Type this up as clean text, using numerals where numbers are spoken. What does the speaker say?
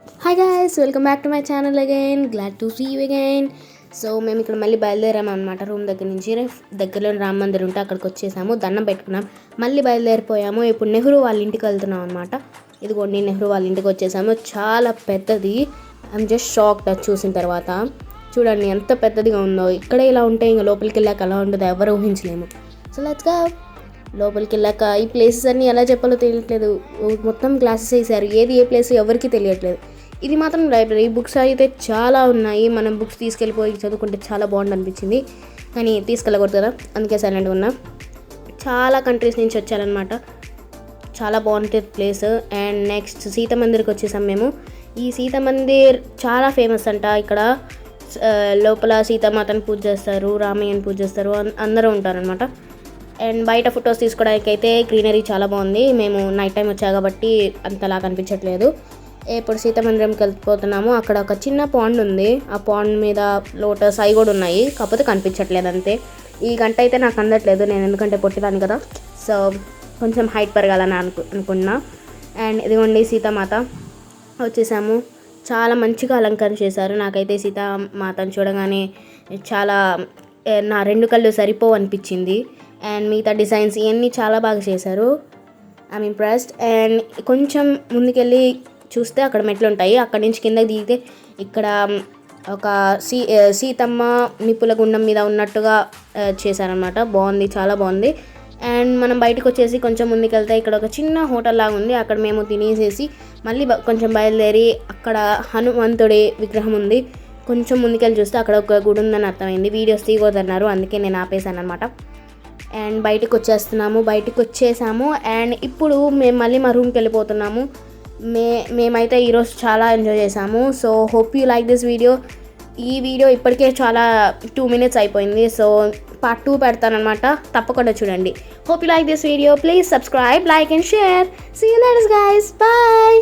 Hi guys, welcome back to my channel again. Glad to see you again. So మేము ఇక్కడ మళ్ళీ బయలుదేరాము అనమాట. రూమ్ దగ్గర నుంచి దగ్గరలో రామ మందిర్ ఉంటే అక్కడికి వచ్చేసాము, దండం పెట్టుకున్నాం, మళ్ళీ బయలుదేరిపోయాము. ఇప్పుడు నెహ్రూ వాళ్ళ ఇంటికి వెళ్తున్నాం అనమాట. ఇదిగోండి నెహ్రూ వాళ్ళ ఇంటికి వచ్చేసాము. చాలా పెద్దది. ఐఎమ్ జస్ట్ షాక్డ్ అది చూసిన తర్వాత. చూడండి ఎంత పెద్దదిగా ఉందో. ఇక్కడే ఇలా ఉంటే ఇంకా లోపలికి వెళ్ళాక అలా ఉంటుందో ఎవరు ఊహించలేము. So let's go. లోపలికి వెళ్ళాక ఈ ప్లేసెస్ అన్నీ ఎలా చెప్పాలో తెలియట్లేదు. మొత్తం క్లాసెస్ వేసారు, ఏది ఏ ప్లేస్ ఎవరికి తెలియట్లేదు. ఇది మాత్రం లైబ్రరీ. బుక్స్ అయితే చాలా ఉన్నాయి, మనం బుక్స్ తీసుకెళ్ళిపోయి చదువుకుంటే చాలా బాగుంది అనిపించింది, కానీ తీసుకెళ్ళకూడదు కదా, అందుకే సైలెంట్గా ఉన్నా. చాలా కంట్రీస్ నుంచి వచ్చారనమాట. చాలా బాగుంటుంది ప్లేస్. అండ్ నెక్స్ట్ సీత మందిర్కి వచ్చేసాం మేము. ఈ సీత మందిర్ చాలా ఫేమస్ అంట. ఇక్కడ లోపల సీతామాతను పూజ చేస్తారు, రామయ్యని పూజ చేస్తారు, అందరూ ఉంటారనమాట. అండ్ బయట ఫొటోస్ తీసుకోవడానికి అయితే గ్రీనరీ చాలా బాగుంది. మేము నైట్ టైం వచ్చా కాబట్టి అంతలా కనిపించట్లేదు. ఇప్పుడు సీతామందిరంకి వెళ్ళిపోతున్నాము. అక్కడ ఒక చిన్న పాండ్ ఉంది, ఆ పాండ్ మీద లోటస్ అవి కూడా ఉన్నాయి, కాకపోతే కనిపించట్లేదు అంతే. ఈ గంట అయితే నాకు అందట్లేదు, నేను ఎందుకంటే పొట్టిదాన్ని కదా, సో కొంచెం హైట్ పెరగాలని అనుకున్నా. అండ్ ఇదిగోండి సీతామాత వచ్చేసాము. చాలా మంచిగా అలంకరణ చేశారు. నాకైతే సీతామాతను చూడగానే చాలా నా రెండు కళ్ళు సరిపోవు అనిపించింది. అండ్ మిగతా డిజైన్స్ ఇవన్నీ చాలా బాగా చేశారు. I'm impressed. అండ్ కొంచెం ముందుకెళ్ళి చూస్తే అక్కడ మెట్లు ఉంటాయి, అక్కడి నుంచి కిందకి దిగితే ఇక్కడ ఒక సీతమ్మ నిప్పుల గుండం మీద ఉన్నట్టుగా చేశారనమాట. బాగుంది, చాలా బాగుంది. అండ్ మనం బయటకు వచ్చేసి కొంచెం ముందుకెళ్తే ఇక్కడ ఒక చిన్న హోటల్ లాగా ఉంది, అక్కడ మేము తినేసేసి మళ్ళీ కొంచెం బయలుదేరి అక్కడ హనుమంతుడి విగ్రహం ఉంది. కొంచెం ముందుకెళ్ళి చూస్తే అక్కడ ఒక గుడి ఉందని అర్థమైంది. వీడియోస్ తీయకూడదన్నారు, అందుకే నేను ఆపేశాను అనమాట. అండ్ బయటకు వచ్చేసాము. అండ్ ఇప్పుడు మేము మళ్ళీ మా రూమ్కి వెళ్ళిపోతున్నాము. మేమైతే ఈరోజు చాలా ఎంజాయ్ చేసాము. So hope you like this video. ఈ వీడియో ఇప్పటికే చాలా 2 minutes అయిపోయింది. సో part 2 పెడతానమాట, తప్పకుండా చూడండి. Hope you like this video. Please subscribe, like and share. See you later guys. Bye.